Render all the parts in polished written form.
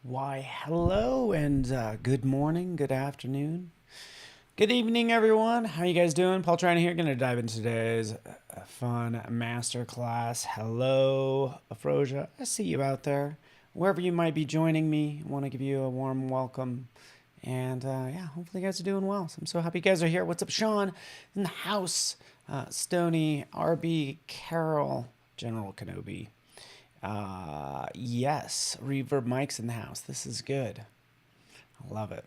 Why, hello and good morning, good afternoon, good evening, everyone. How you guys doing? Paul Trani here. Going to dive into today's fun masterclass. Hello, Afrosia. I see you out there. Wherever you might be joining me, I want to give you a warm welcome. And yeah, hopefully you guys are doing well. So I'm so happy you guys are here. What's up, Sean? In the house. Stony, RB, Carol, General Kenobi. Yes, reverb mics in the house. This is good. I love it.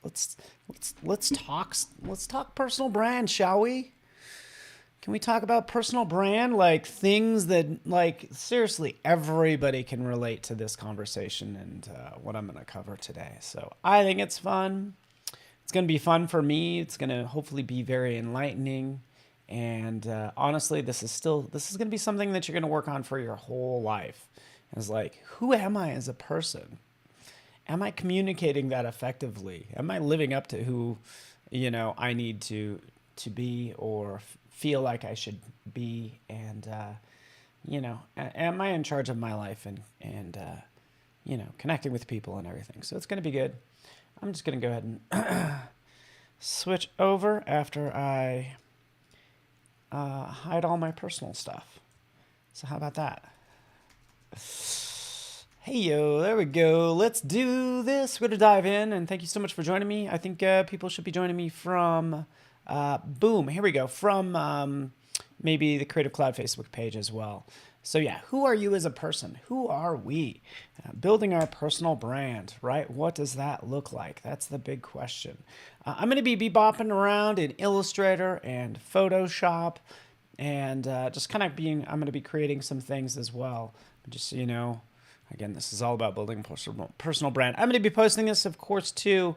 Let's talk personal brand, shall we? Can we talk about personal brand, like things that, like, seriously, everybody can relate to this conversation and what I'm going to cover today. So I think it's fun. It's going to be fun for me. It's going to hopefully be very enlightening. And honestly, this is going to be something that you're going to work on for your whole life. It's like, who am I as a person? Am I communicating that effectively? Am I living up to who, I need to be or feel like I should be? And, am I in charge of my life and connecting with people and everything? So it's going to be good. I'm just going to go ahead and switch over after I hide all my personal stuff. So how about that? Hey, yo, there we go. Let's do this. We're going to dive in, and thank you so much for joining me. I think people should be joining me from, boom, here we go, from maybe the Creative Cloud Facebook page as well. So yeah, who are you as a person? Who are we? Building our personal brand, right? What does that look like? That's the big question. I'm going to be bebopping around in Illustrator and Photoshop and just kind of I'm going to be creating some things as well. Just so you know, again, this is all about building personal brand. I'm going to be posting this, of course, to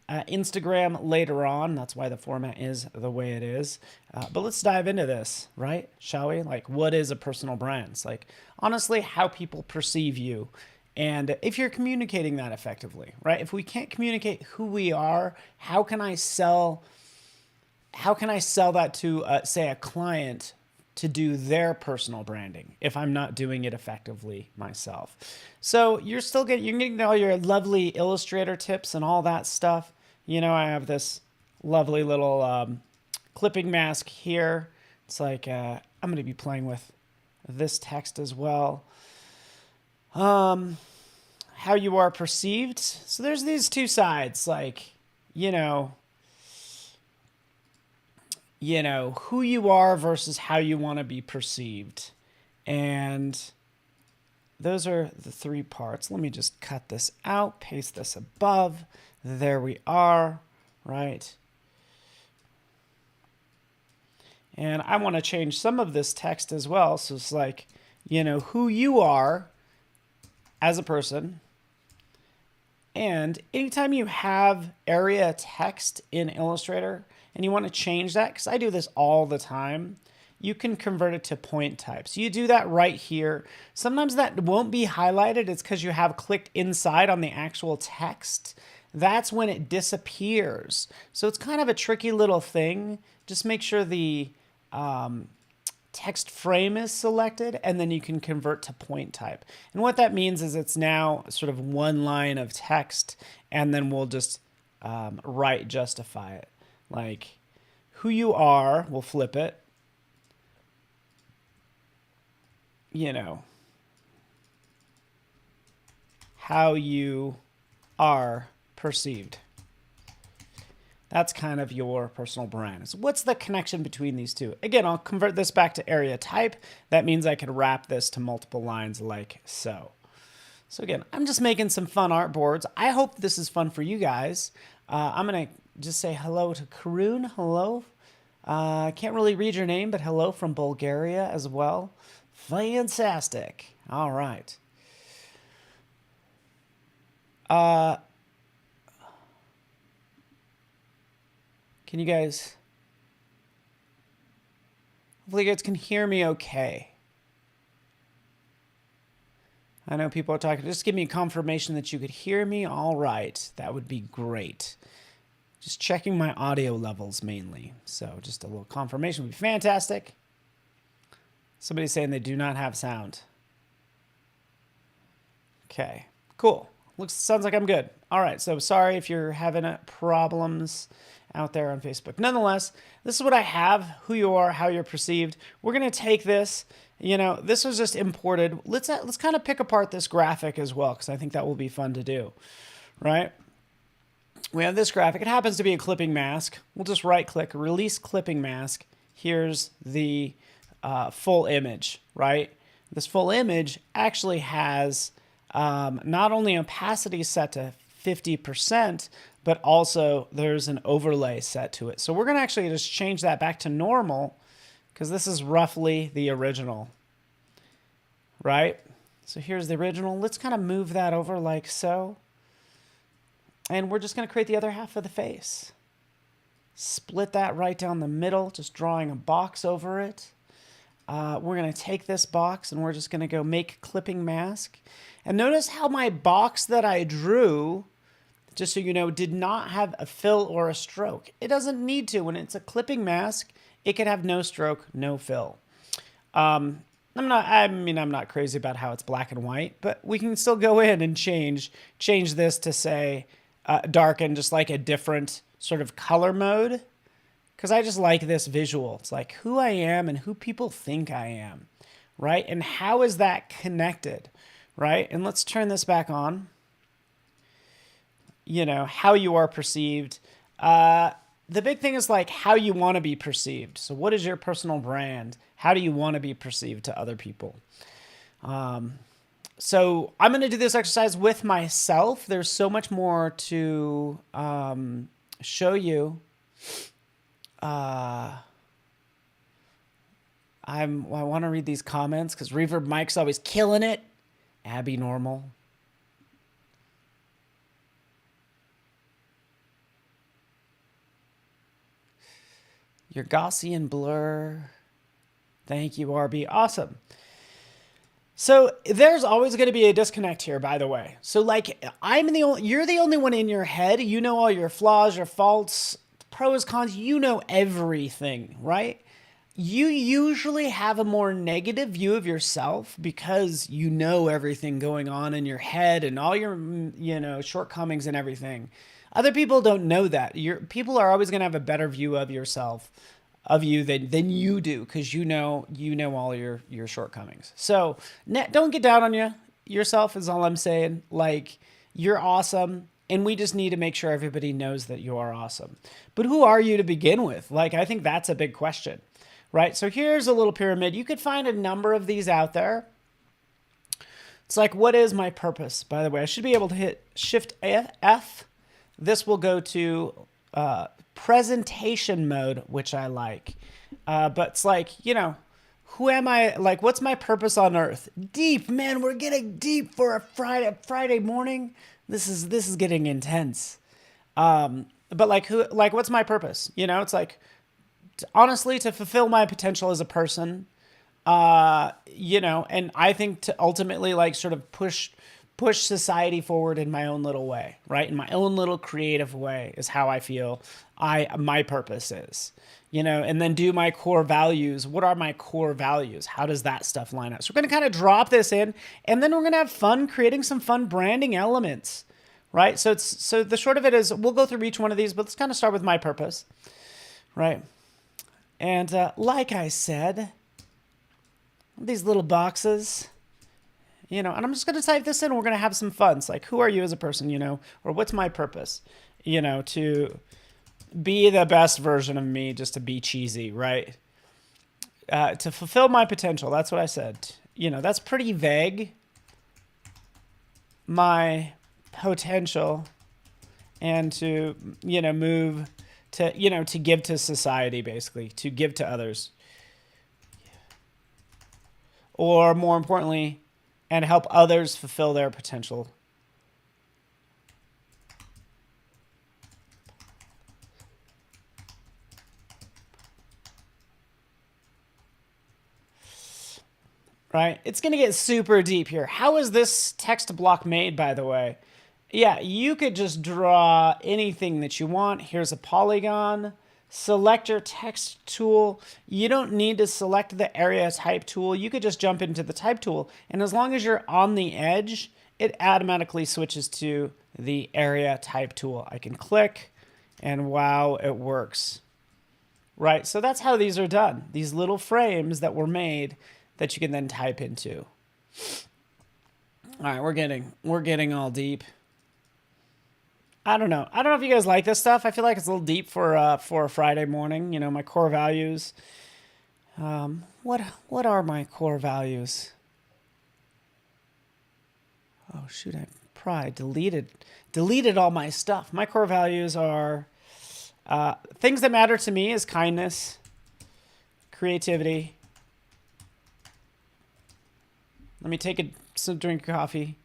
Instagram later on. That's why the format is the way it is. But let's dive into this, right? Shall we? Like, what is a personal brand? It's like, honestly, how people perceive you. And if you're communicating that effectively, right? If we can't communicate who we are, how can I sell that to, say, a client to do their personal branding if I'm not doing it effectively myself? So you're getting all your lovely Illustrator tips and all that stuff. I have this lovely little clipping mask here. It's like I'm going to be playing with this text as well. How you are perceived. So there's these two sides, like, who you are versus how you want to be perceived. And those are the three parts. Let me just cut this out, paste this above. There we are, right? And I want to change some of this text as well. So it's like, who you are as a person. And anytime you have area text in Illustrator and you want to change that, because I do this all the time, you can convert it to point types. You do that right here. Sometimes that won't be highlighted. It's because you have clicked inside on the actual text. That's when it disappears. So it's kind of a tricky little thing. Just make sure the text frame is selected, and then you can convert to point type. And what that means is it's now sort of one line of text, and then we'll just justify it. Like, who you are, we'll flip it. How you are perceived. That's kind of your personal brand. So what's the connection between these two? Again, I'll convert this back to area type. That means I could wrap this to multiple lines like so. So again, I'm just making some fun artboards. I hope this is fun for you guys. I'm going to just say hello to Karun. Hello. I can't really read your name, but hello from Bulgaria as well. Fantastic. All right. Can you guys, hopefully you guys can hear me okay. I know people are talking, just give me confirmation that you could hear me. All right, that would be great. Just checking my audio levels mainly. So just a little confirmation would be fantastic. Somebody's saying they do not have sound. Okay, cool. Sounds like I'm good. All right, so sorry if you're having problems out there on Facebook. Nonetheless, this is what I have, who you are, how you're perceived. We're going to take this, this was just imported. Let's kind of pick apart this graphic as well, because I think that will be fun to do, right? We have this graphic. It happens to be a clipping mask. We'll just right click, release clipping mask. Here's the full image, right? This full image actually has not only opacity set to 50%, but also there's an overlay set to it. So we're going to actually just change that back to normal, because this is roughly the original, right? So here's the original. Let's kind of move that over like so. And we're just going to create the other half of the face. Split that right down the middle, just drawing a box over it. We're going to take this box and we're just going to go make clipping mask. And notice how my box that I drew, just so you know, did not have a fill or a stroke. It doesn't need to. When it's a clipping mask, it could have no stroke, no fill. I'm not crazy about how it's black and white, but we can still go in and change this to say darken, just like a different sort of color mode. Because I just like this visual. It's like who I am and who people think I am, right? And how is that connected, right? And let's turn this back on. How you are perceived. The big thing is like how you want to be perceived. So what is your personal brand? How do you want to be perceived to other people? So I'm going to do this exercise with myself. There's so much more to show you. I want to read these comments because Reverb Mike's always killing it. Abby Normal. Your Gaussian blur. Thank you, RB. Awesome. So there's always going to be a disconnect here, by the way. So like you're the only one in your head. You know all your flaws, your faults, pros, cons. You know everything, right? You usually have a more negative view of yourself because you know everything going on in your head and all your, shortcomings and everything. Other people don't know that. People are always going to have a better view of yourself, of you than you do, because you know all your shortcomings. So don't get down on yourself is all I'm saying. Like, you're awesome, and we just need to make sure everybody knows that you are awesome. But who are you to begin with? Like, I think that's a big question, right? So here's a little pyramid. You could find a number of these out there. It's like, what is my purpose? By the way, I should be able to hit Shift F. This will go to presentation mode, which I like. But it's like, who am I? Like, what's my purpose on earth? Deep, man. We're getting deep for a Friday morning. This is getting intense. But what's my purpose? It's like, honestly, to fulfill my potential as a person, and I think to ultimately like sort of push society forward in my own little way, right? In my own little creative way is how I feel my purpose is, and then do my core values. What are my core values? How does that stuff line up? So we're going to kind of drop this in, and then we're going to have fun creating some fun branding elements, right? So the short of it is we'll go through each one of these, but let's kind of start with my purpose, right? And like I said, these little boxes, and I'm just going to type this in and we're going to have some fun. It's like, who are you as a person, or what's my purpose, to be the best version of me, just to be cheesy, right? To fulfill my potential. That's what I said. That's pretty vague. My potential, and to, move to, to give to society, basically, to give to others. Or more importantly, and help others fulfill their potential. Right? It's going to get super deep here. How is this text block made, by the way? Yeah, you could just draw anything that you want. Here's a polygon. select your text tool. You don't need to select the area type tool. You could just jump into the type tool. And as long as you're on the edge, it automatically switches to the area type tool. I can click and wow, it works. Right, so that's how these are done. These little frames that were made that you can then type into. All right, we're getting all deep. I don't know if you guys like this stuff. I feel like it's a little deep for a Friday morning. You know, my core values. What are my core values? Oh shoot! I probably deleted all my stuff. My core values are things that matter to me is kindness, creativity. Let me take some drink of coffee.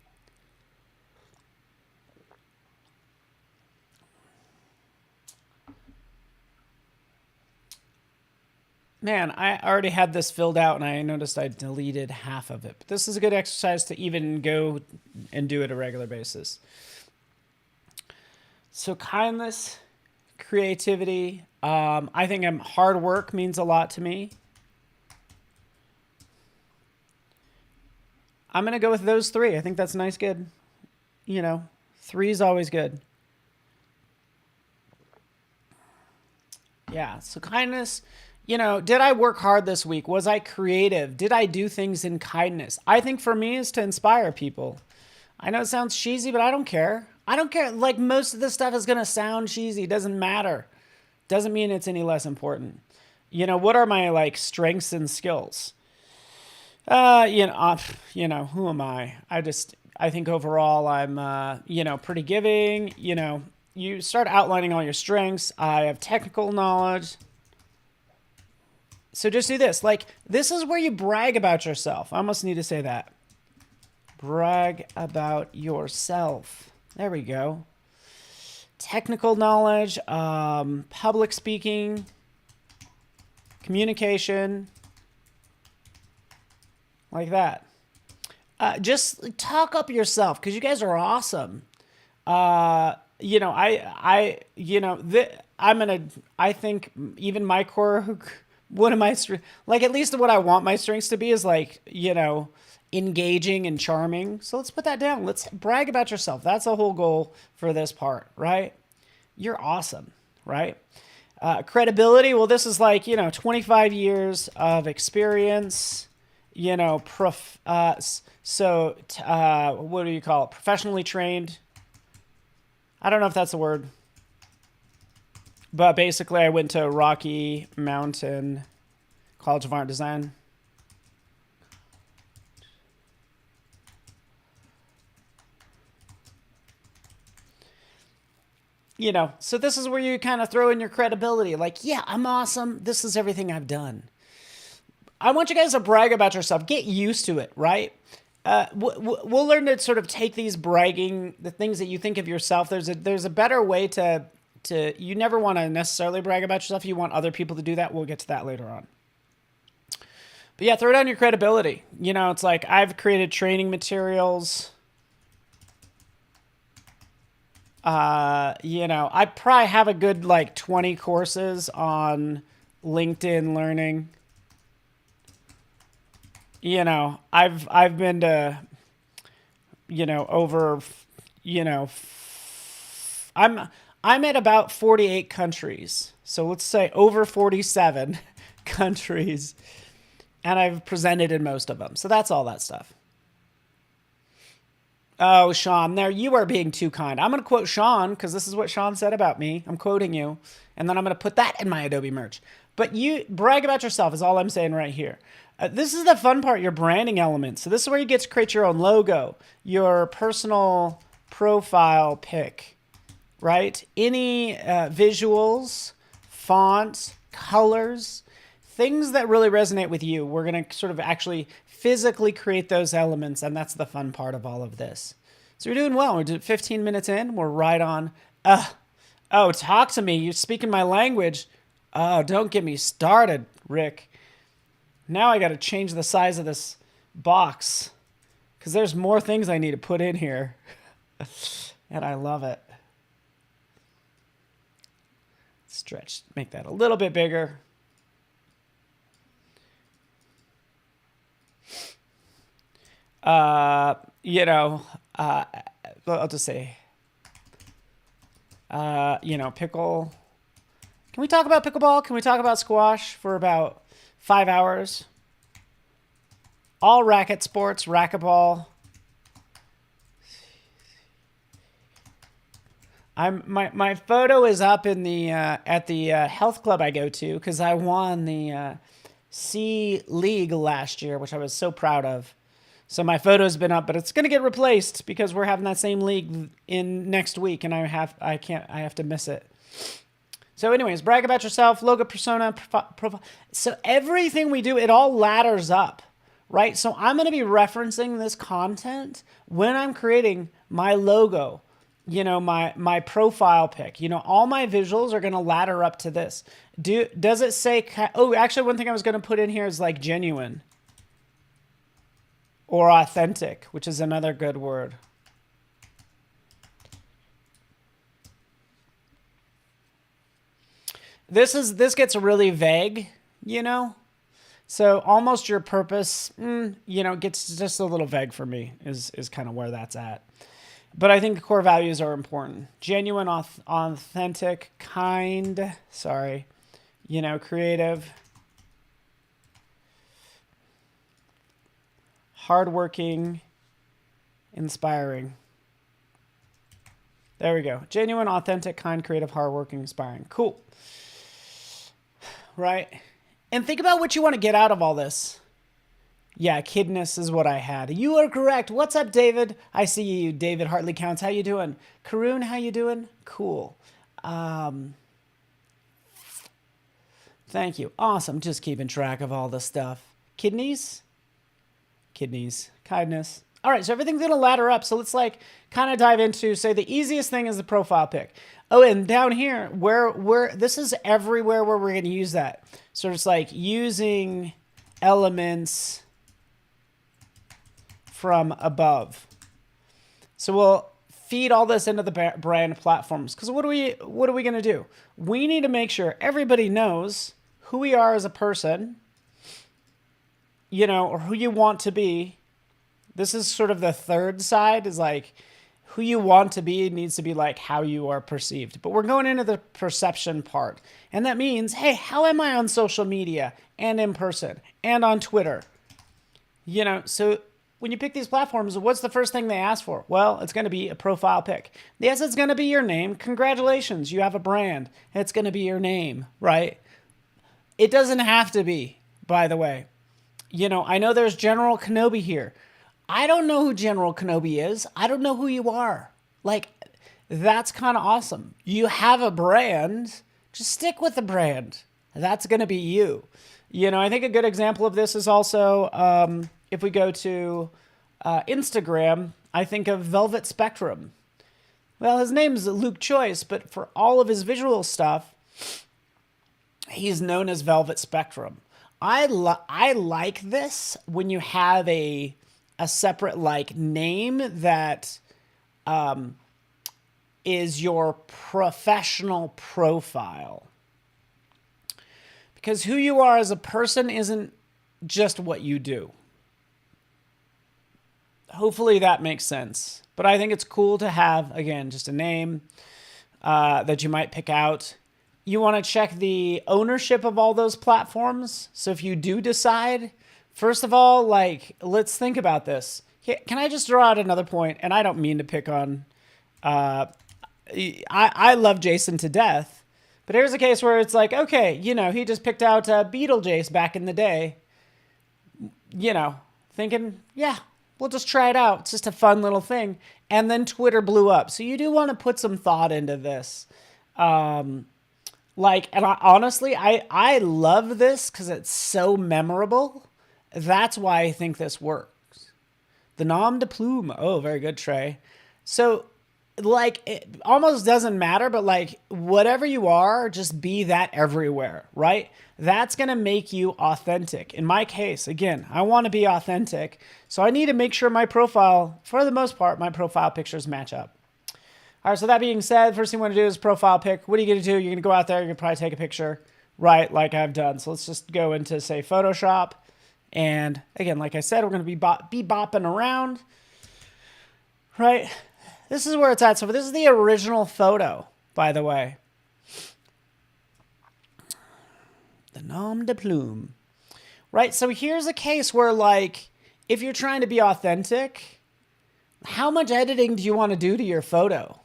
Man, I already had this filled out and I noticed I deleted half of it. But this is a good exercise to even go and do it a regular basis. So kindness, creativity. I think hard work means a lot to me. I'm going to go with those three. I think that's nice, good. You know, 3 is always good. Yeah, so kindness. You know, did I work hard this week? Was I creative? Did I do things in kindness? I think for me is to inspire people. I know it sounds cheesy, but I don't care. I don't care. Like most of this stuff is going to sound cheesy. It doesn't matter. Doesn't mean it's any less important. You know, what are my like strengths and skills? Who am I? I think overall I'm, pretty giving. You know, you start outlining all your strengths. I have technical knowledge. So just do this. Like, this is where you brag about yourself. I almost need to say that. Brag about yourself. There we go. Technical knowledge, public speaking, communication, like that. Just talk up yourself because you guys are awesome. I think even my core, one of my like at least what I want my strengths to be is like, engaging and charming. So let's put that down. Let's brag about yourself. That's the whole goal for this part, right? You're awesome, right? Credibility. Well, this is like, 25 years of experience, what do you call it? Professionally trained. I don't know if that's a word. But basically, I went to Rocky Mountain College of Art and Design. So this is where you kind of throw in your credibility. Like, yeah, I'm awesome. This is everything I've done. I want you guys to brag about yourself. Get used to it, right? We'll learn to sort of take these bragging, the things that you think of yourself. There's a better way to you never want to necessarily brag about yourself. You want other people to do that. We'll get to that later on. But yeah, throw down your credibility. It's like I've created training materials. I probably have a good like 20 courses on LinkedIn Learning. I've been to, over, I'm at about 48 countries. So let's say over 47 countries. And I've presented in most of them. So that's all that stuff. Oh, Sean, there you are being too kind. I'm going to quote Sean because this is what Sean said about me. I'm quoting you. And then I'm going to put that in my Adobe merch. But you brag about yourself is all I'm saying right here. This is the fun part, your branding element. So this is where you get to create your own logo, your personal profile pic, right? Any visuals, fonts, colors, things that really resonate with you. We're going to sort of actually physically create those elements, and that's the fun part of all of this. So we're doing well. We're 15 minutes in. We're right on. Oh, talk to me. You're speaking my language. Oh, don't get me started, Rick. Now I got to change the size of this box because there's more things I need to put in here. And I love it. Stretch, make that a little bit bigger. You know, I'll just say, you know, pickle. Can we talk about pickleball? Can we talk about squash for about 5 hours? All racket sports, racquetball. My photo is up in the at the health club I go to because I won the C League last year, which I was so proud of. So my photo's been up, but it's gonna get replaced because we're having that same league in next week, and I have to miss it. So, anyways, brag about yourself, logo, persona, profile. So everything we do, it all ladders up, right? So I'm gonna be referencing this content when I'm creating my logo. You know, my profile pic, you know, all my visuals are going to ladder up to this. Does it say, oh, actually one thing I was going to put in here is like genuine or authentic, which is another good word. This gets really vague, you know? So almost your purpose, you know, gets just a little vague for me is kind of where that's at. But I think the core values are important. Genuine, authentic, kind, you know, creative, hardworking, inspiring. There we go. Genuine, authentic, kind, creative, hardworking, inspiring. Cool. Right? And think about what you want to get out of all this. Yeah, kidness is what I had. You are correct. What's up, David? I see you, David Hartley Counts. How you doing? Karun, how you doing? Cool. Thank you. Awesome. Just keeping track of all the stuff. Kidneys? Kidneys. Kindness. All right, so everything's going to ladder up. So let's like kind of dive into, say, the easiest thing is the profile pic. Oh, and down here, where this is everywhere where we're going to use that. So it's like using elements from above. So we'll feed all this into the brand platforms. Because what are we going to do? We need to make sure everybody knows who we are as a person, you know, or who you want to be. This is sort of the third side, is like who you want to be needs to be like how you are perceived. But we're going into the perception part. And that means, hey, how am I on social media and in person and on Twitter? You know, so when you pick these platforms, what's the first thing they ask for? Well, it's going to be a profile pic. Yes, it's going to be your name. Congratulations, you have a brand. It's going to be your name, right? It doesn't have to be, by the way. You know, I know there's General Kenobi here. I don't know who General Kenobi is. I don't know who you are. Like, that's kind of awesome. You have a brand. Just stick with the brand. That's going to be you. You know, I think a good example of this is also... if we go to Instagram, I think of Velvet Spectrum. Well, his name's Luke Choice, but for all of his visual stuff, he's known as Velvet Spectrum. I like this when you have a separate like name that is your professional profile. Because who you are as a person isn't just what you do. Hopefully that makes sense. But I think it's cool to have, again, just a name that you might pick out. You want to check the ownership of all those platforms. So if you do decide, first of all, like, let's think about this. Can I just throw out another point? And I don't mean to pick on... I love Jason to death. But here's a case where it's like, okay, you know, he just picked out Beetlejuice back in the day. You know, thinking, yeah, we'll just try it out. It's just a fun little thing. And then Twitter blew up. So you do want to put some thought into this. Honestly, I love this because it's so memorable. That's why I think this works. The nom de plume. Oh, very good, Trey. So, like, it almost doesn't matter, but, like, whatever you are, just be that everywhere, right? That's going to make you authentic. In my case, again, I want to be authentic. So I need to make sure my profile, for the most part, my profile pictures match up. All All right, so that being said, first thing you want to do is profile pic. What are you going to do? You're going to go out there, you're going to probably take a picture, right, like I've done. So let's just go into, say, Photoshop. And again, like I said, we're going to be bopping around, right? This is where it's at. So this is the original photo, by the way. The nom de plume. Right, so here's a case where, like, if you're trying to be authentic, how much editing do you want to do to your photo?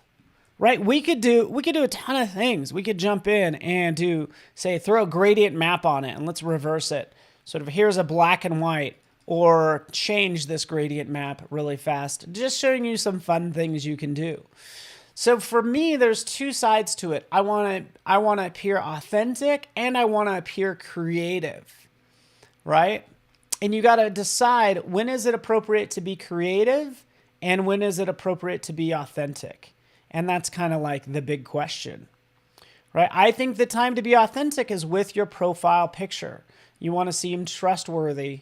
Right, we could do a ton of things. We could jump in and do, say, throw a gradient map on it, and let's reverse it. Sort of here's a black and white, or change this gradient map really fast. Just showing you some fun things you can do. So for me, there's two sides to it. I want to appear authentic, and I want to appear creative, right? And you got to decide, when is it appropriate to be creative and when is it appropriate to be authentic? And that's kind of like the big question, right? I think the time to be authentic is with your profile picture. You want to seem trustworthy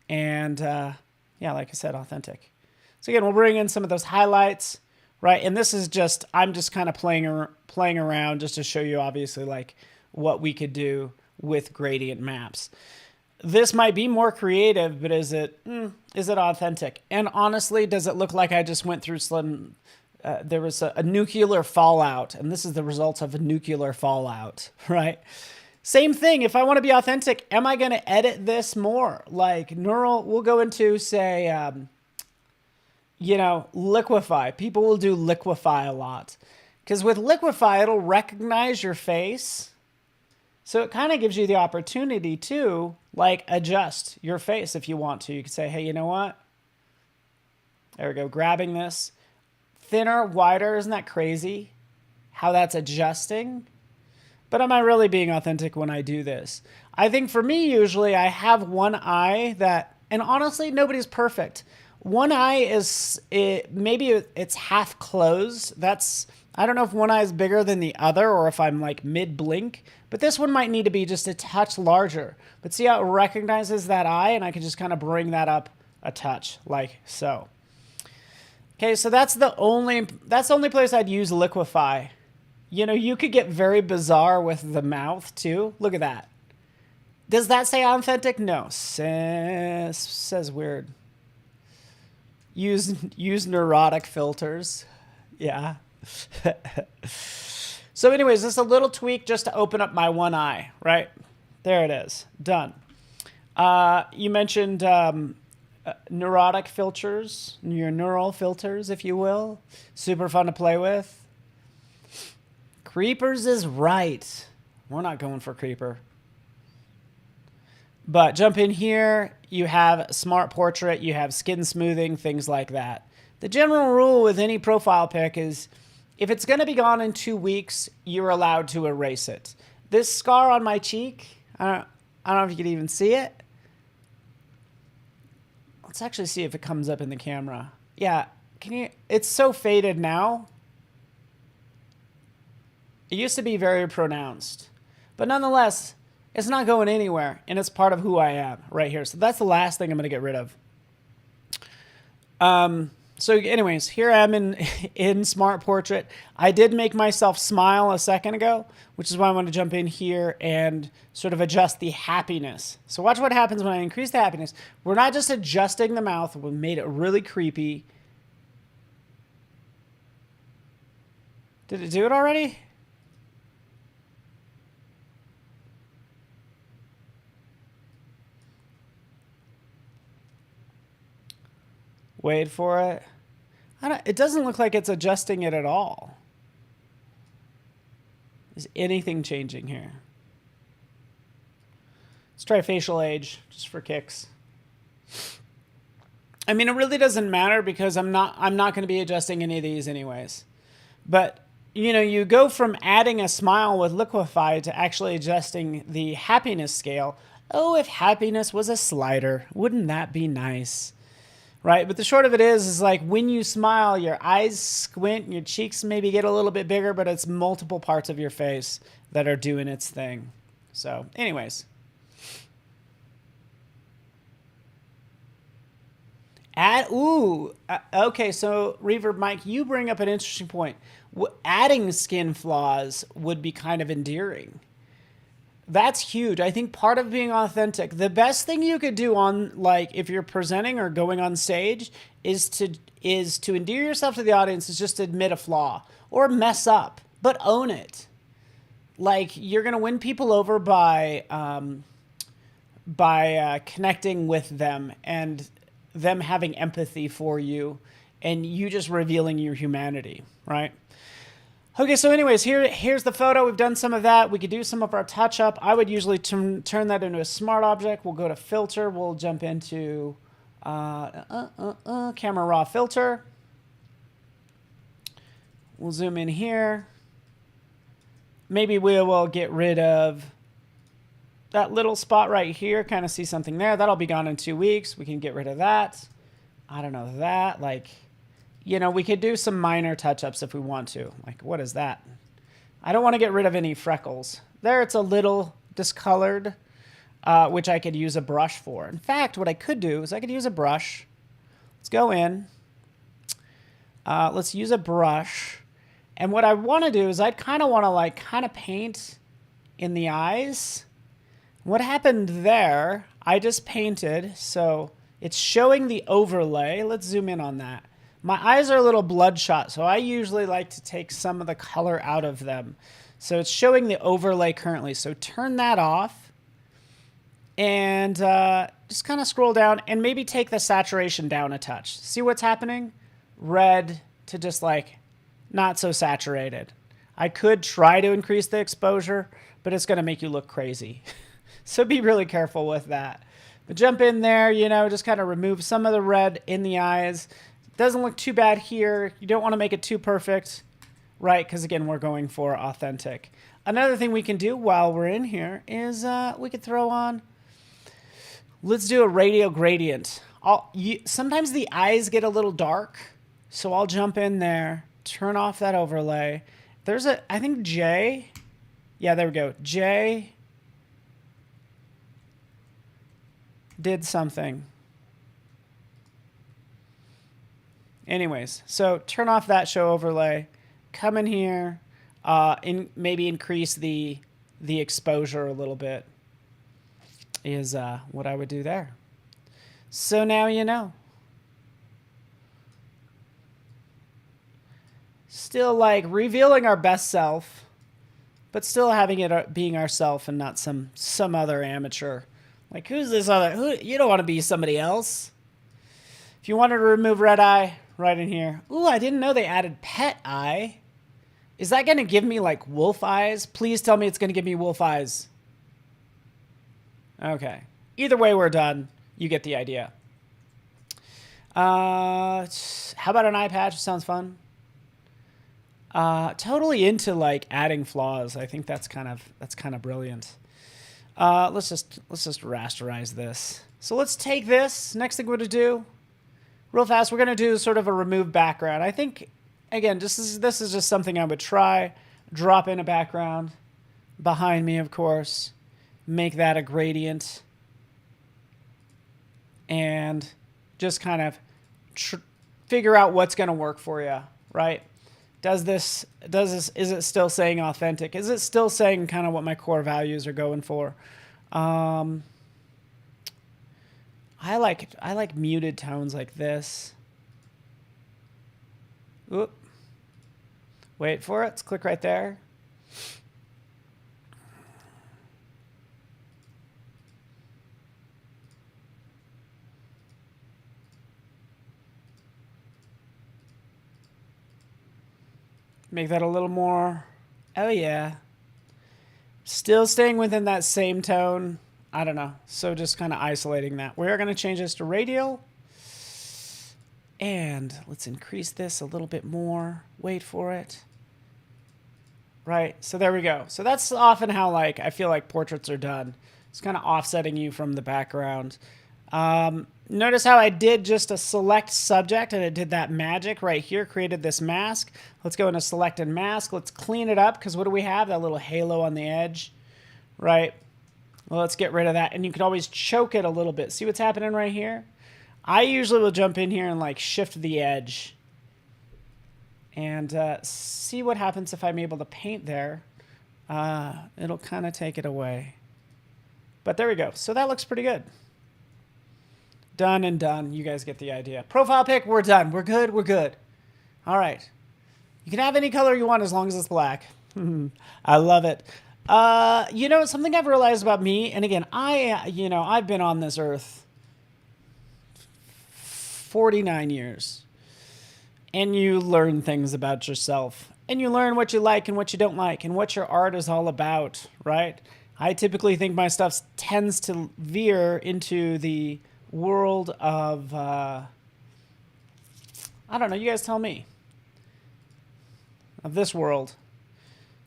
and, yeah, like I said, authentic. So again, we'll bring in some of those highlights, right? And this is just, I'm just kind of playing around just to show you, obviously, like what we could do with gradient maps. This might be more creative, but is it authentic? And honestly, does it look like I just went through some, there was a nuclear fallout, and this is the results of a nuclear fallout, right? Same thing, if I want to be authentic, am I going to edit this more? Like neural, we'll go into, say, you know, liquify. People will do liquify a lot. Because with liquify, it'll recognize your face. So it kind of gives you the opportunity to, like, adjust your face if you want to. You could say, hey, you know what? There we go, grabbing this. Thinner, wider, isn't that crazy? How that's adjusting? But am I really being authentic when I do this? I think for me, usually, I have one eye that, and honestly, nobody's perfect. One eye is, maybe it's half closed. That's, I don't know if one eye is bigger than the other or if I'm like mid-blink, but this one might need to be just a touch larger. But see how it recognizes that eye, and I can just kind of bring that up a touch, like so. Okay, so that's the only place I'd use liquify. You know, you could get very bizarre with the mouth too. Look at that. Does that say authentic? No. Says weird. Use neurotic filters. Yeah. So anyways, this is a little tweak just to open up my one eye, right? There it is. Done. You mentioned neurotic filters, your neural filters, if you will. Super fun to play with. Creepers is right. We're not going for creeper. But jump in here, you have smart portrait, you have skin smoothing, things like that. The general rule with any profile pic is if it's going to be gone in 2 weeks, you're allowed to erase it. This scar on my cheek, I don't know if you can even see it. Let's actually see if it comes up in the camera. Yeah, can you? It's so faded now. It used to be very pronounced, but nonetheless, it's not going anywhere, and it's part of who I am right here. So that's the last thing I'm going to get rid of. So anyways, here I am in Smart Portrait. I did make myself smile a second ago, which is why I want to jump in here and sort of adjust the happiness. So watch what happens when I increase the happiness. We're not just adjusting the mouth. We made it really creepy. Did it do it already? Wait for it. It doesn't look like it's adjusting it at all. Is anything changing here? Let's try facial age, just for kicks. I mean, it really doesn't matter because I'm not going to be adjusting any of these anyways. But, you know, you go from adding a smile with Liquify to actually adjusting the happiness scale. Oh, if happiness was a slider, wouldn't that be nice? Right, but the short of it is like when you smile, your eyes squint, and your cheeks maybe get a little bit bigger, but it's multiple parts of your face that are doing its thing. So anyways. Okay, so Reverb Mike, you bring up an interesting point. Adding skin flaws would be kind of endearing. That's huge. I think part of being authentic, the best thing you could do on, like, if you're presenting or going on stage is to endear yourself to the audience, is just admit a flaw or mess up, but own it. Like, you're going to win people over by connecting with them and them having empathy for you and you just revealing your humanity, right? Okay, so anyways, here's the photo. We've done some of that. We could do some of our touch-up. I would usually turn that into a smart object. We'll go to filter. We'll jump into camera raw filter. We'll zoom in here. Maybe we will get rid of that little spot right here. Kind of see something there. That'll be gone in 2 weeks. We can get rid of that. I don't know, that, like... You know, we could do some minor touch-ups if we want to. Like, what is that? I don't want to get rid of any freckles. There, it's a little discolored, which I could use a brush for. In fact, what I could do is I could use a brush. Let's go in. Let's use a brush. And what I want to do is I'd kind of want to, like, kind of paint in the eyes. What happened there, I just painted, so it's showing the overlay. Let's zoom in on that. My eyes are a little bloodshot, so I usually like to take some of the color out of them. So it's showing the overlay currently. So turn that off and just kind of scroll down and maybe take the saturation down a touch. See what's happening? Red to just like not so saturated. I could try to increase the exposure, but it's going to make you look crazy. So be really careful with that. But jump in there, you know, just kind of remove some of the red in the eyes. Doesn't look too bad here. You don't want to make it too perfect, right? Because again, we're going for authentic. Another thing we can do while we're in here is we could throw on, let's do a radial gradient. Sometimes the eyes get a little dark, so I'll jump in there, turn off that overlay. There's I think J, yeah, there we go. J did something. Anyways, so turn off that show overlay, come in here, maybe increase the exposure a little bit is what I would do there. So now you know. Still like revealing our best self, but still having it being ourself and not some other amateur. Like, who's this other? You don't want to be somebody else. If you wanted to remove red eye, right in here. Ooh, I didn't know they added pet eye. Is that going to give me like wolf eyes? Please tell me it's going to give me wolf eyes. Okay. Either way, we're done. You get the idea. How about an eye patch? Sounds fun. Totally into like adding flaws. I think that's kind of brilliant. Let's just rasterize this. So let's take this. Next thing we're going to do, real fast, we're going to do sort of a remove background. I think, again, this is just something I would try. Drop in a background behind me, of course. Make that a gradient. And just kind of figure out what's going to work for you, right? Is it still saying authentic? Is it still saying kind of what my core values are going for? I like muted tones like this. Oop. Wait for it. Let's click right there. Make that a little more. Oh yeah. Still staying within that same tone. I don't know. So just kind of isolating that. We're going to change this to radial. And let's increase this a little bit more. Wait for it. Right. So there we go. So that's often how like I feel like portraits are done. It's kind of offsetting you from the background. Notice how I did just a select subject and it did that magic right here, created this mask. Let's go into select and mask. Let's clean it up because what do we have? That little halo on the edge, right? Well, let's get rid of that. And you can always choke it a little bit. See what's happening right here? I usually will jump in here and like shift the edge and see what happens if I'm able to paint there. It'll kind of take it away. But there we go. So that looks pretty good. Done and done. You guys get the idea. Profile pic, we're done. We're good. We're good. All right. You can have any color you want as long as it's black. I love it. You know, something I've realized about me, and again, I've been on this earth 49 years. And you learn things about yourself. And you learn what you like and what you don't like and what your art is all about, right? I typically think my stuff tends to veer into the world of, I don't know, you guys tell me, of this world.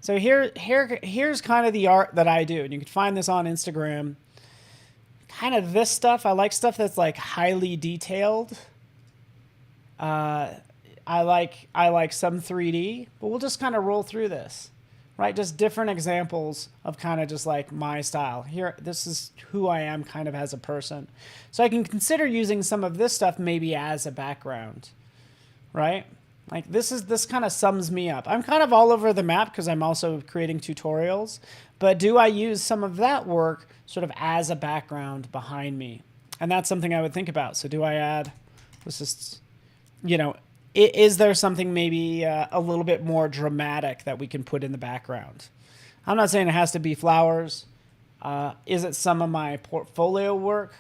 So here's kind of the art that I do. And you can find this on Instagram. Kind of this stuff. I like stuff that's like highly detailed. I like some 3D, but we'll just kind of roll through this, right? Just different examples of kind of just like my style. Here, this is who I am kind of as a person. So I can consider using some of this stuff maybe as a background, right? Like this kind of sums me up. I'm kind of all over the map because I'm also creating tutorials, but do I use some of that work sort of as a background behind me? And that's something I would think about. So do I add, this is, you know, is there something maybe a little bit more dramatic that we can put in the background? I'm not saying it has to be flowers. Is it some of my portfolio work?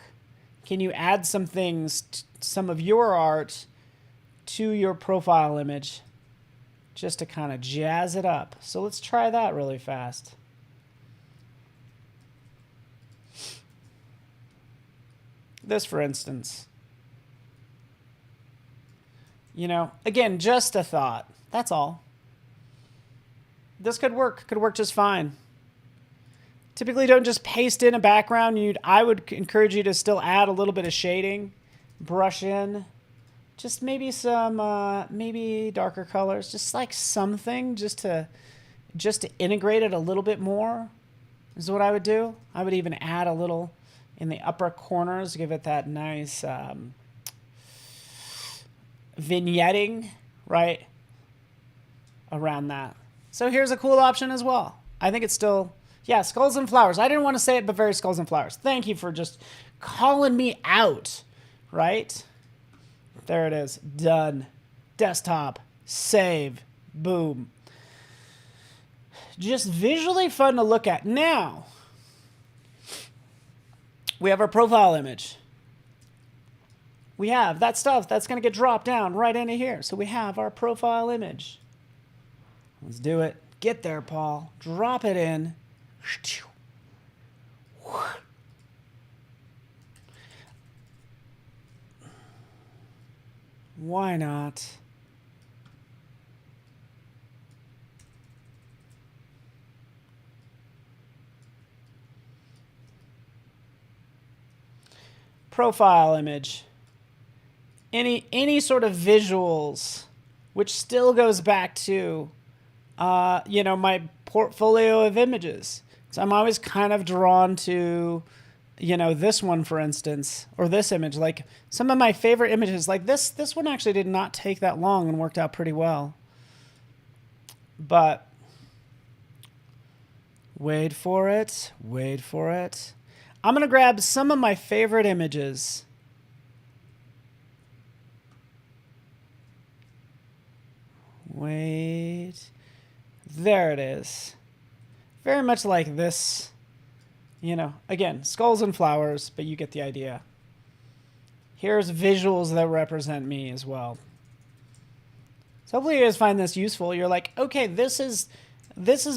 Can you add some things, some of your art to your profile image just to kind of jazz it up? So let's try that really fast. This, for instance. You know, again, just a thought. That's all. This could work just fine. Typically don't just paste in a background. I would encourage you to still add a little bit of shading, brush in, just maybe some, maybe darker colors, just like something just to integrate it a little bit more is what I would do. I would even add a little in the upper corners, give it that nice, vignetting right around that. So here's a cool option as well. I think it's still, yeah, skulls and flowers. I didn't want to say it, but very skulls and flowers. Thank you for just calling me out, right? There it is. Done. Desktop. Save. Boom. Just visually fun to look at. Now, we have our profile image. We have that stuff that's going to get dropped down right into here. So we have our profile image. Let's do it. Get there, Paul. Drop it in. Why not? Profile image. Any sort of visuals, which still goes back to, my portfolio of images. So I'm always kind of drawn to, this one, for instance, or this image. Like some of my favorite images, like this one actually did not take that long and worked out pretty well. But wait for it. I'm going to grab some of my favorite images. Wait. There it is. Very much like this. Again, skulls and flowers, but you get the idea. Here's visuals that represent me as well. So hopefully you guys find this useful. You're like, okay, this is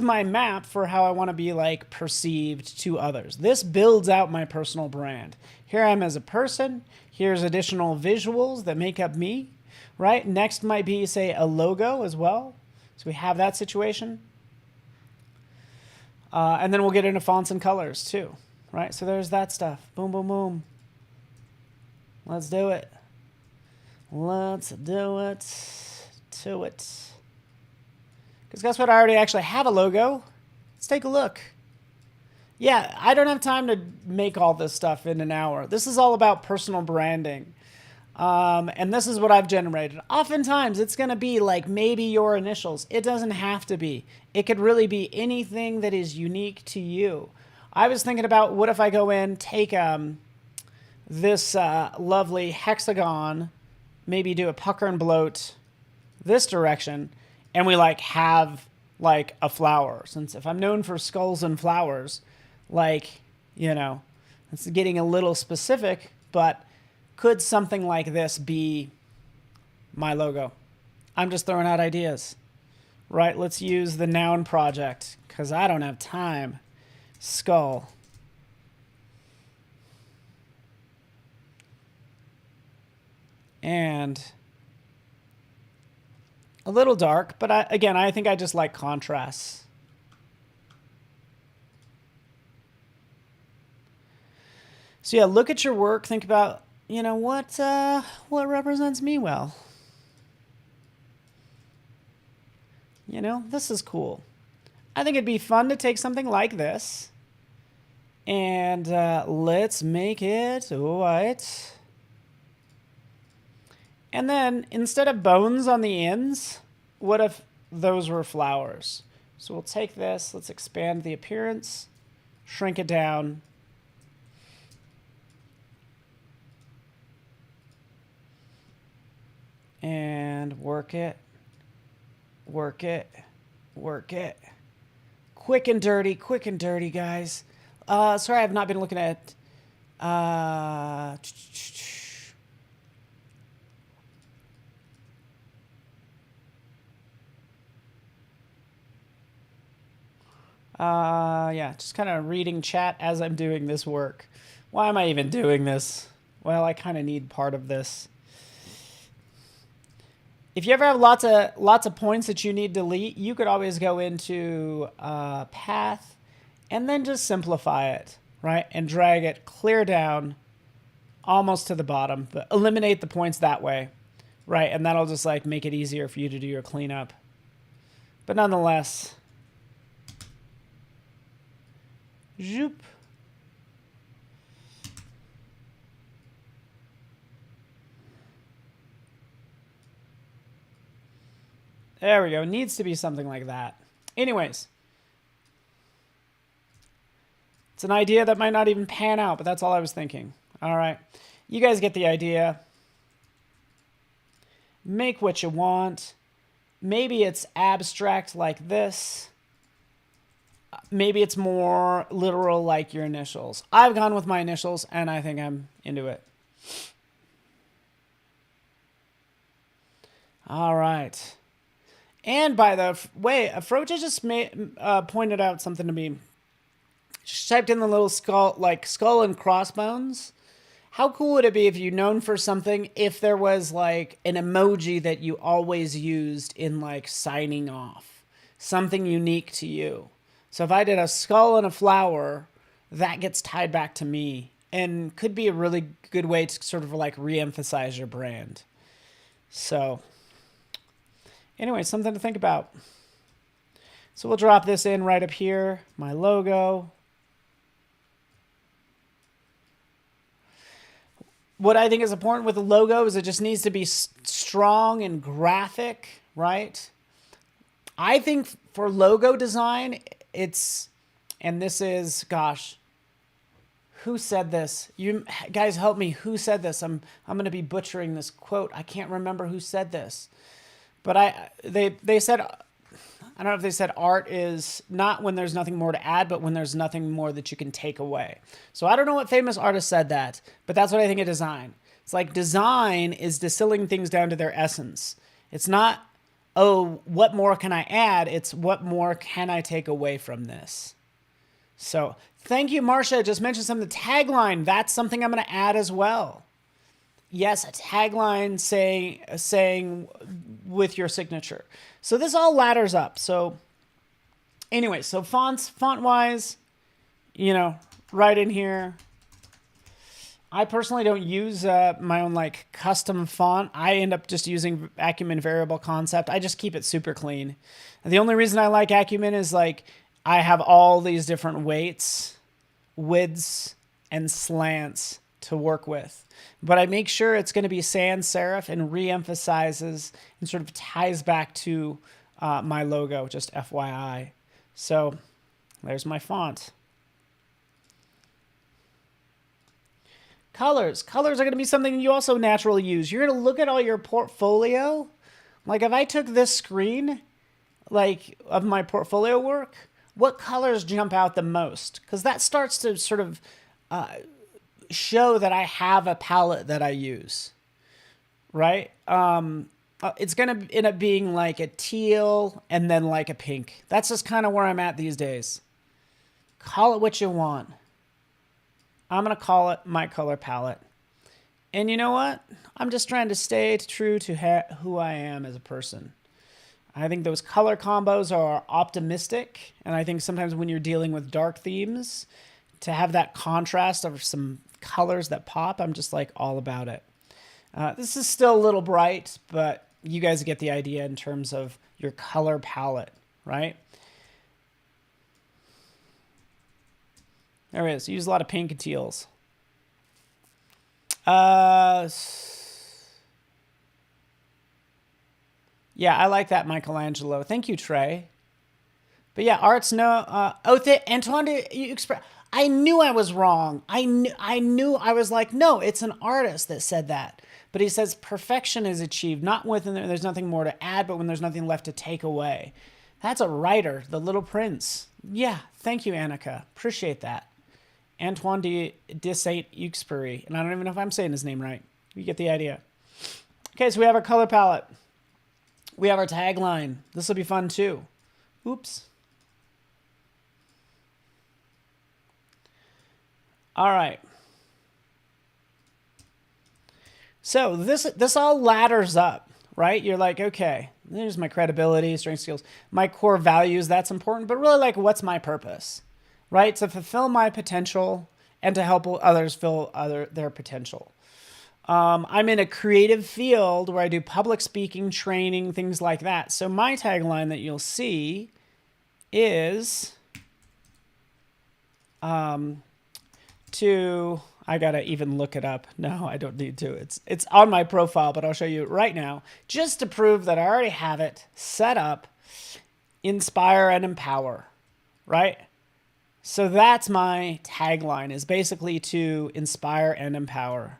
my map for how I want to be like perceived to others. This builds out my personal brand. Here I am as a person. Here's additional visuals that make up me. Right? Next might be, say, a logo as well. So we have that situation. And then we'll get into fonts and colors too. Right? So there's that stuff. Boom, boom, boom. Let's do it. Let's do it. To it. Because guess what? I already actually have a logo. Let's take a look. Yeah, I don't have time to make all this stuff in an hour. This is all about personal branding. And this is what I've generated. Oftentimes, it's going to be like maybe your initials. It doesn't have to be. It could really be anything that is unique to you. I was thinking about what if I go in, take this lovely hexagon, maybe do a pucker and bloat this direction, and we like have like a flower. Since if I'm known for skulls and flowers, like, you know, it's getting a little specific, but could something like this be my logo? I'm just throwing out ideas. Right, let's use the noun project because I don't have time. Skull. And a little dark, but I think I just like contrasts. So yeah, look at your work. Think about, you know, what represents me well. You know, this is cool. I think it'd be fun to take something like this and let's make it white. And then instead of bones on the ends, what if those were flowers? So we'll take this, let's expand the appearance, shrink it down. And work it, work it, work it. Quick and dirty, guys. Sorry, I've not been looking at... yeah, just kind of reading chat as I'm doing this work. Why am I even doing this? Well, I kind of need part of this. If you ever have lots of points that you need to delete, you could always go into path and then just simplify it, right? And drag it clear down almost to the bottom, but eliminate the points that way, right? And that'll just like make it easier for you to do your cleanup. But nonetheless, zoop. There we go. Needs to be something like that. Anyways, it's an idea that might not even pan out, but that's all I was thinking. All right. You guys get the idea. Make what you want. Maybe it's abstract like this. Maybe it's more literal like your initials. I've gone with my initials, and I think I'm into it. All right. And by the way, Afroja just pointed out something to me. She typed in the little skull, like skull and crossbones. How cool would it be if you known for something if there was like an emoji that you always used in like signing off? Something unique to you. So if I did a skull and a flower, that gets tied back to me and could be a really good way to sort of like re-emphasize your brand. So... anyway, something to think about. So we'll drop this in right up here, my logo. What I think is important with the logo is it just needs to be strong and graphic, right? I think for logo design, it's, and this is, gosh, who said this? You guys help me. Who said this? I'm going to be butchering this quote. I can't remember who said this. But they said, I don't know if they said art is not when there's nothing more to add, but when there's nothing more that you can take away. So I don't know what famous artist said that, but that's what I think of design. It's like design is distilling things down to their essence. It's not, oh, what more can I add? It's what more can I take away from this? So thank you, Marcia. Just mentioned some of the tagline. That's something I'm going to add as well. Yes, a tagline saying with your signature. So this all ladders up. So anyway, so font-wise, you know, right in here. I personally don't use my own like custom font. I end up just using Acumen Variable Concept. I just keep it super clean. And the only reason I like Acumen is like I have all these different weights, widths, and slants to work with. But I make sure it's going to be sans serif and re-emphasizes and sort of ties back to my logo, just FYI. So there's my font. Colors. Colors are going to be something you also naturally use. You're going to look at all your portfolio. Like if I took this screen, like of my portfolio work, what colors jump out the most? Because that starts to sort of show that I have a palette that I use, right? It's going to end up being like a teal and then like a pink. That's just kind of where I'm at these days. Call it what you want. I'm going to call it my color palette. And you know what? I'm just trying to stay true to who I am as a person. I think those color combos are optimistic. And I think sometimes when you're dealing with dark themes, to have that contrast of some colors that pop, I'm just like all about it. This is still a little bright, but you guys get the idea in terms of your color palette, right? There it is. Use a lot of pink and teals. Yeah, I like that, Michelangelo. Thank you, Trey. But yeah, art's no. Antoine, you express. I knew I was wrong. I knew. I was like, no, it's an artist that said that. But he says perfection is achieved not when there's nothing more to add, but when there's nothing left to take away. That's a writer, The Little Prince. Yeah, thank you, Annika. Appreciate that. Antoine de Saint-Exupéry. And I don't even know if I'm saying his name right. You get the idea. Okay, so we have our color palette. We have our tagline. This will be fun too. Oops. All right. So this all ladders up, right? You're like, okay, there's my credibility, strength, skills, my core values. That's important. But really, like, what's my purpose, right? To fulfill my potential and to help others fill their potential. I'm in a creative field where I do public speaking, training, things like that. So my tagline that you'll see is I gotta even look it up. No, I don't need to. It's on my profile, but I'll show you right now just to prove that I already have it set up. Inspire and empower, right? So that's my tagline, is basically to inspire and empower.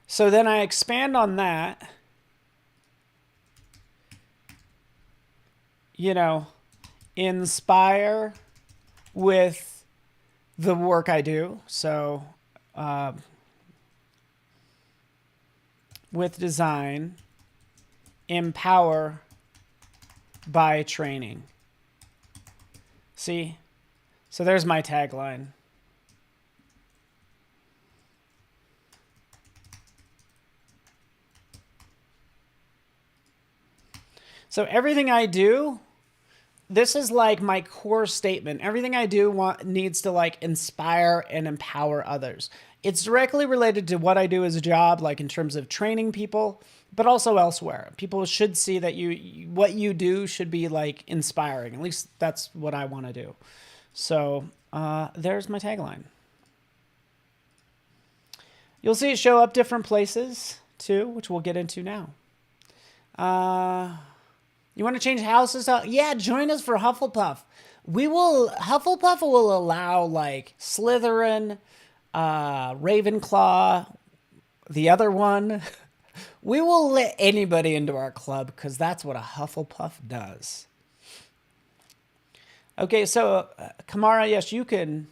So then I expand on that, inspire with the work I do. So with design, empower by training. See? So there's my tagline. So everything I do, this is like my core statement. Everything I do needs to like inspire and empower others. It's directly related to what I do as a job, like in terms of training people, but also elsewhere. People should see that what you do should be like inspiring. At least that's what I want to do. So there's my tagline. You'll see it show up different places too, which we'll get into now. You want to change houses? Yeah, join us for Hufflepuff. Hufflepuff will allow like Slytherin, Ravenclaw, the other one. We will let anybody into our club because that's what a Hufflepuff does. Okay, so Kamara, yes, you can.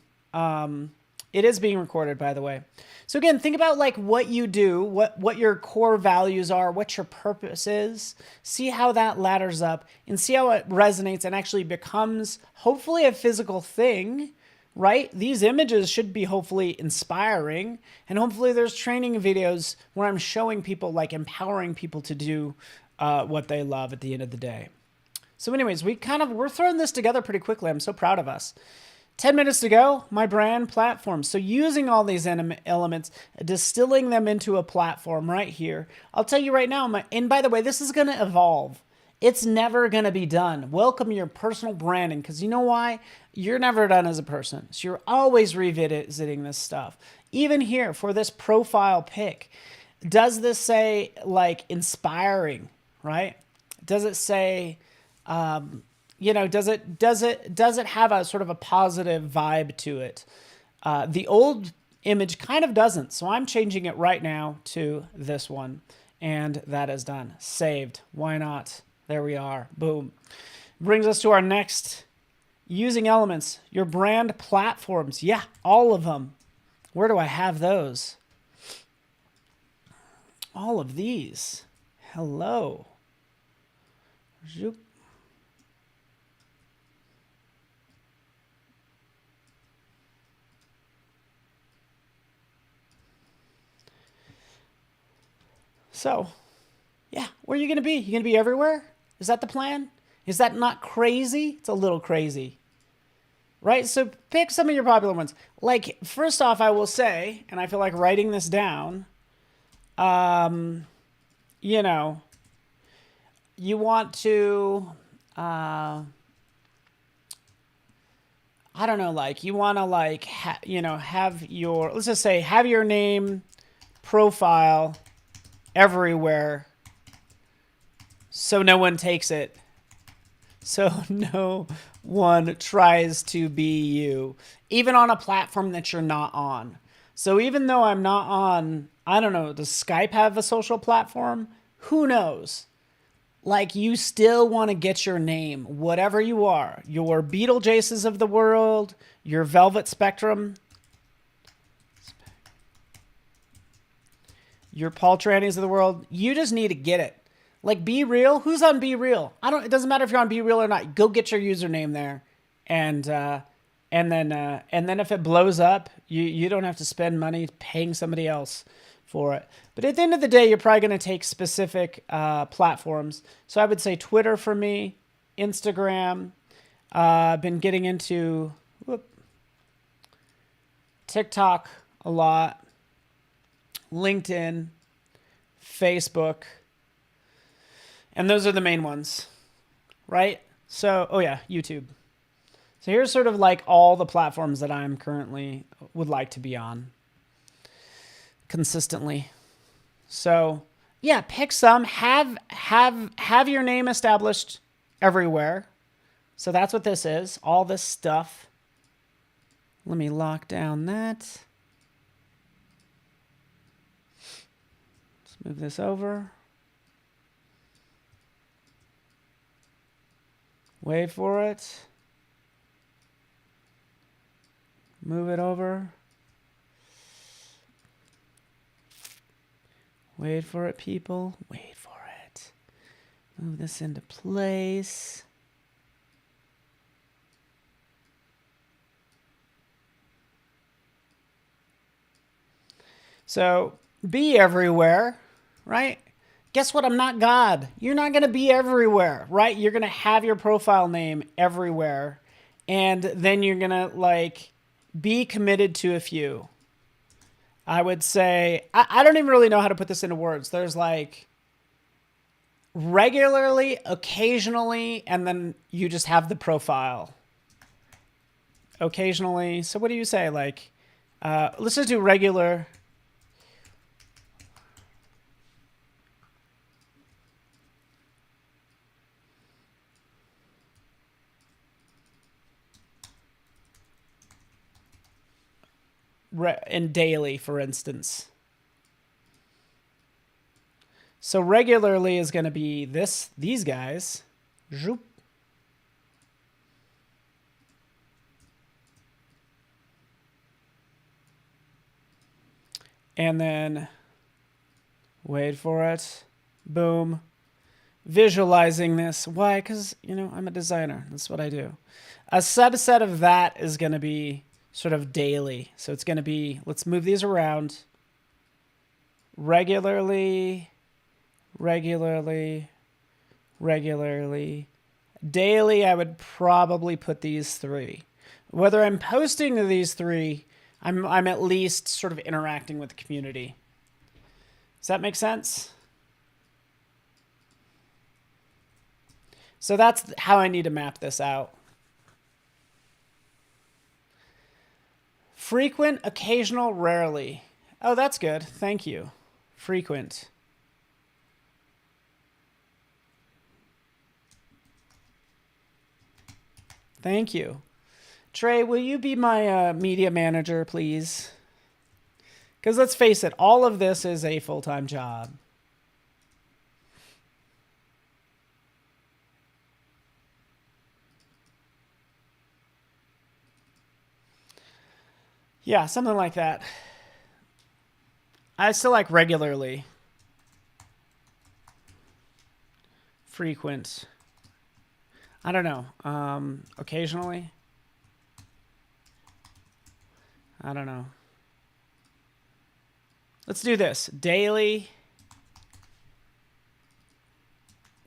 It is being recorded, by the way. So again, think about like what you do, what your core values are, what your purpose is. See how that ladders up and see how it resonates and actually becomes hopefully a physical thing, right? These images should be hopefully inspiring, and hopefully there's training videos where I'm showing people, like empowering people to do what they love at the end of the day. So anyways, we're throwing this together pretty quickly. I'm so proud of us. 10 minutes to go, my brand platform. So using all these elements, distilling them into a platform right here. I'll tell you right now, and by the way, this is going to evolve. It's never going to be done. Welcome your personal branding, because you know why? You're never done as a person. So you're always revisiting this stuff. Even here for this profile pic, does this say like inspiring, right? Does it say, does it have a sort of a positive vibe to it? The old image kind of doesn't. So I'm changing it right now to this one. And that is done. Saved. Why not? There we are. Boom. Brings us to our next. Using elements. Your brand platforms. Yeah, all of them. Where do I have those? All of these. Hello. Zoop. So, yeah, where are you going to be? You going to be everywhere? Is that the plan? Is that not crazy? It's a little crazy. Right? So pick some of your popular ones. Like, first off, I will say, and I feel like writing this down, you want to, I don't know, like, you want to, like, have your, let's just say, have your name profile everywhere so no one takes it. So no one tries to be you, even on a platform that you're not on. So even though I'm not on, I don't know, does Skype have a social platform? Who knows? Like, you still want to get your name, whatever you are, your Beetlejuices of the world, your Velvet Spectrum, your Paul Tranis of the world. You just need to get it. Like, Be Real. Who's on Be Real? It doesn't matter if you're on Be Real or not. Go get your username there, and then if it blows up, you don't have to spend money paying somebody else for it. But at the end of the day, you're probably going to take specific platforms. So I would say Twitter for me, Instagram. Been getting into TikTok a lot, LinkedIn, Facebook. And those are the main ones, right? So, oh yeah, YouTube. So here's sort of like all the platforms that I'm currently would like to be on consistently. So yeah, pick some. Have your name established everywhere. So that's what this is. All this stuff. Let me lock down that. Let's move this over. Wait for it. Move it over. Wait for it, people. Wait for it. Move this into place. So, be everywhere, right? Guess what? I'm not God. You're not going to be everywhere, right? You're going to have your profile name everywhere. And then you're going to, like, be committed to a few. I would say, I don't even really know how to put this into words. There's like regularly, occasionally, and then you just have the profile. Occasionally. So what do you say? Like, let's just do regular. And daily, for instance. So regularly is going to be these guys. Zoop. And then wait for it. Boom. Visualizing this. Why? Because, I'm a designer. That's what I do. A subset of that is going to be sort of daily. So it's going to be, let's move these around. Regularly. Daily, I would probably put these three. Whether I'm posting these three, I'm at least sort of interacting with the community. Does that make sense? So that's how I need to map this out. Frequent, occasional, rarely. Oh, that's good. Thank you. Frequent. Thank you. Trey, will you be my media manager, please? Because let's face it, all of this is a full-time job. Yeah, something like that. I still like regularly. Frequent. I don't know. Occasionally. I don't know. Let's do this. Daily.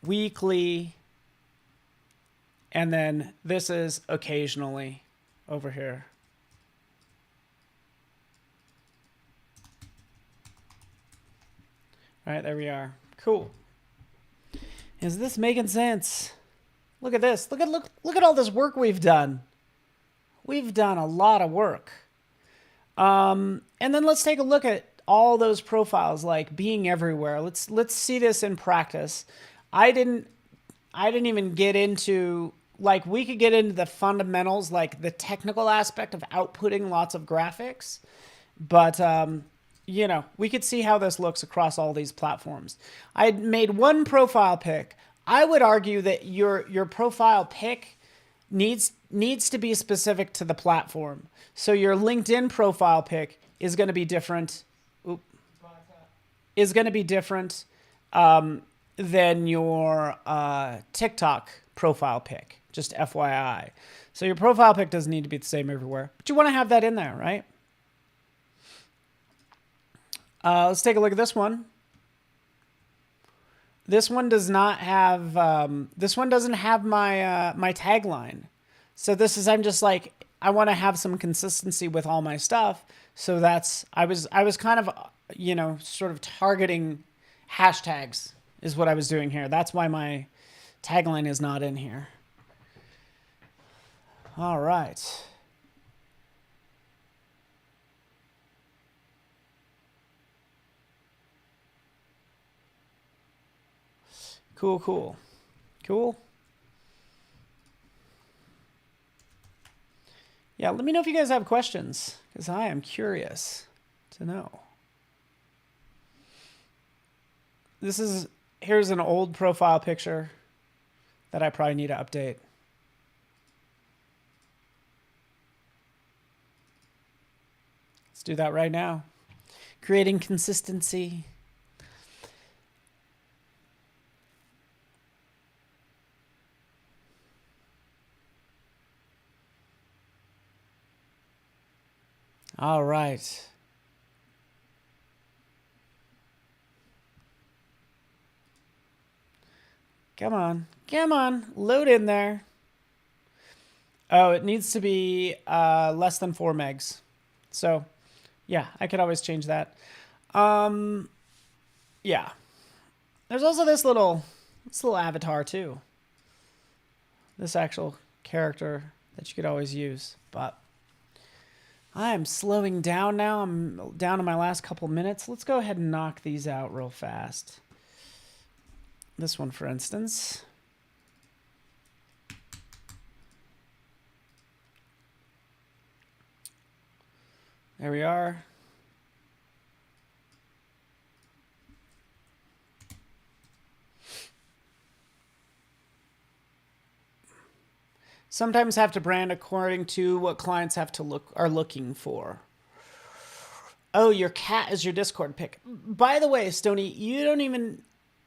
Weekly. And then this is occasionally over here. All right, there we are. Cool. Is this making sense? Look at this. Look at all this work we've done. We've done a lot of work. And then let's take a look at all those profiles, like being everywhere. Let's see this in practice. I didn't even get into, like, we could get into the fundamentals, like the technical aspect of outputting lots of graphics, but you know, we could see how this looks across all these platforms. I made one profile pic. I would argue that your profile pic needs to be specific to the platform. So your LinkedIn profile pic is going to be different. Is going to be different than your TikTok profile pic. Just FYI. So your profile pic doesn't need to be the same everywhere, but you want to have that in there, right? Let's take a look at this one. This one does not have. This one doesn't have my my tagline. So this is, I'm just like, I want to have some consistency with all my stuff. So that's, I was kind of, you know, sort of targeting hashtags is what I was doing here. That's why my tagline is not in here. All right. Cool, cool. Cool. Yeah, let me know if you guys have questions, because I am curious to know. Here's an old profile picture that I probably need to update. Let's do that right now. Creating consistency. All right. Come on. Come on. Load in there. Oh, it needs to be less than 4 megs. So, yeah, I could always change that. Yeah. There's also this little avatar too. This actual character that you could always use, but I am slowing down now. I'm down to my last couple minutes. Let's go ahead and knock these out real fast. This one, for instance. There we are. Sometimes have to brand according to what clients are looking for. Oh, your cat is your Discord pic. By the way, Stony,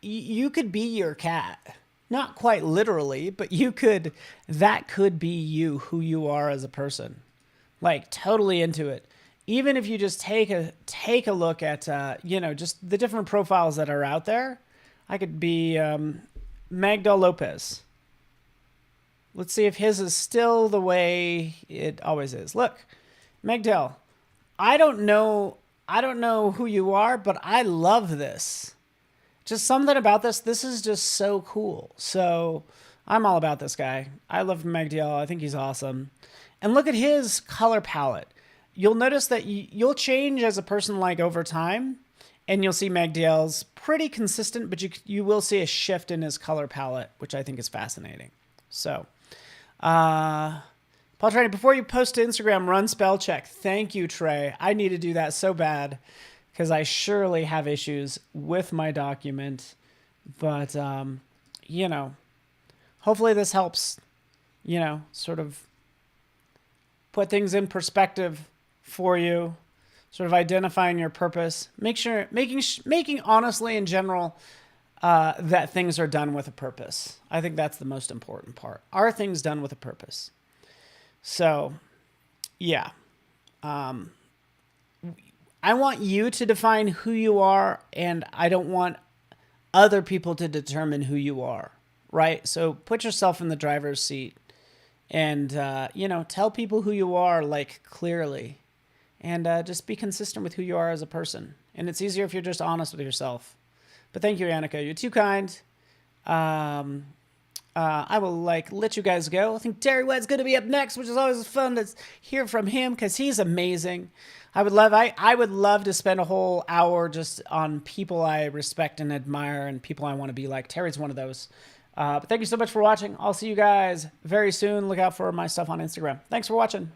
you could be your cat. Not quite literally, but that could be you, who you are as a person. Like, totally into it. Even if you just take a look at, just the different profiles that are out there. I could be Magdal Lopez. Let's see if his is still the way it always is. Look, Magdal, I don't know who you are, but I love this. Just something about this. This is just so cool. So I'm all about this guy. I love Magdiel. I think he's awesome. And look at his color palette. You'll notice that you'll change as a person like over time, and you'll see Magdiel's pretty consistent, but you will see a shift in his color palette, which I think is fascinating. So, Paul Trani, before you post to Instagram, run spell check. Thank you, Trey. I need to do that so bad because I surely have issues with my document. But, you know, hopefully this helps, you know, sort of put things in perspective for you, sort of identifying your purpose, making honestly in general that things are done with a purpose. I think that's the most important part. Are things done with a purpose? So, yeah. I want you to define who you are, and I don't want other people to determine who you are, right? So put yourself in the driver's seat and, you know, tell people who you are, like, clearly, and just be consistent with who you are as a person. And it's easier if you're just honest with yourself. But thank you, Annika. You're too kind. I will let you guys go. I think Terry Wedd's going to be up next, which is always fun to hear from him because he's amazing. I would love to spend a whole hour just on people I respect and admire and people I want to be like. Terry's one of those. But thank you so much for watching. I'll see you guys very soon. Look out for my stuff on Instagram. Thanks for watching.